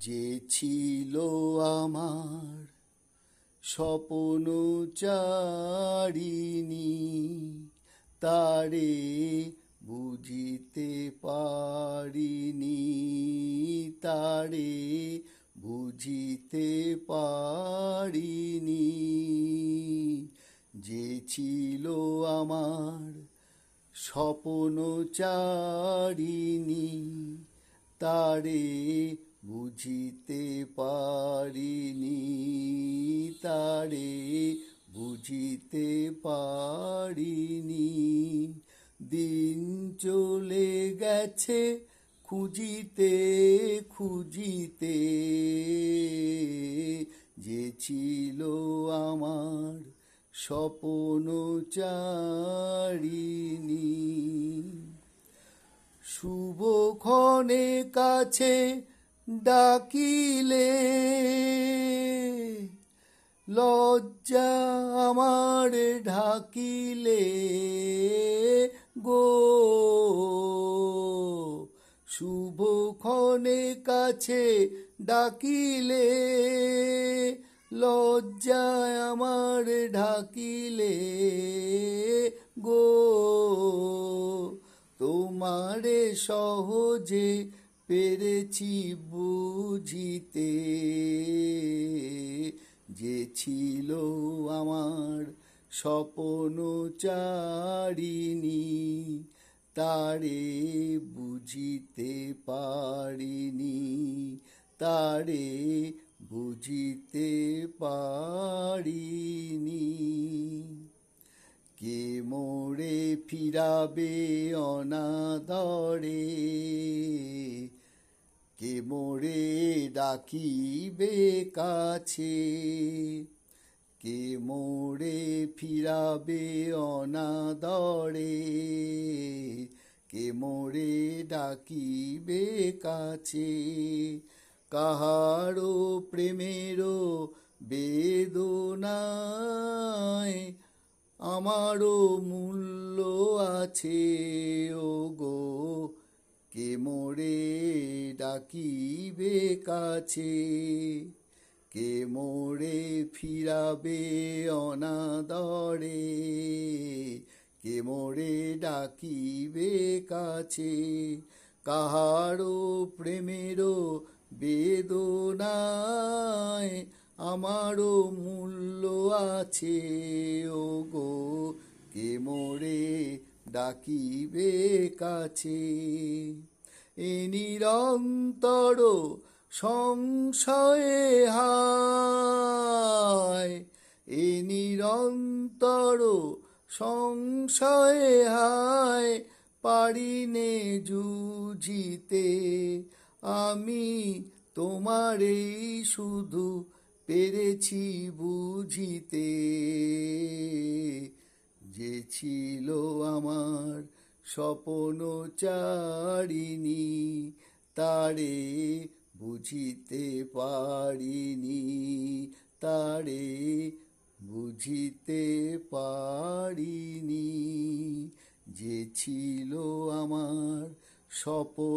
যে ছিল আমার স্বপ্নচারিণী, তারে বুঝিতে পারিনি, তারে বুঝিতে পারিনি। যে ছিল আমার স্বপ্নচারিণী, তারে বুঝিতে পারিনি, তারে বুঝিতে পারিনি। দিন চলে গেছে খুঁজিতে খুঁজিতে, যে ছিল আমার স্বপ্নচারিণী। শুভক্ষণে কাছে ডাকিলে, লজ্জা আমার ঢাকিলে গো। শুভক্ষণে কাছে ডাকিলে, লজ্জা আমার ঢাকিলে গো। তোমারে সহজে পেরেছি বুঝিতে, যে ছিল আমার স্বপ্নচারিণী, তারে বুঝিতে পারিনি, তারে বুঝিতে পারিনি। কে মোরে ফিরাবে অনাদরে, কে মোরে ডাকিবে কাছে, কে মোরে ফিরাবে অনাদরে, কে মোরে ডাকিবে কাছে। কাহারো প্রেমেরও বেদনায় আমারও মূল্য আছে ও গো। কে মোরে ডাকিবে কাছে, কে মোরে ফিরাবে অনাদরে, কে মোরে ডাকিবে কাছে। কাহারো প্রেমেরও বেদনায় আমারও মূল্য আছে ও গো। কে মোরে ডাকিবে কাছে। এ নিরন্তর সংশয়ে হায়, এ নিরন্তর সংশয়ে হায়, পারিনে জুঝিতে। আমি তোমারেই শুধু পেরেছি বুঝিতে, যে ছিল আমার স্বপ্নচারিণী, তারে বুঝিতে পারিনি, তারে বুঝিতে পারিনি। যে ছিল আমার স্বপ্নচারিণী।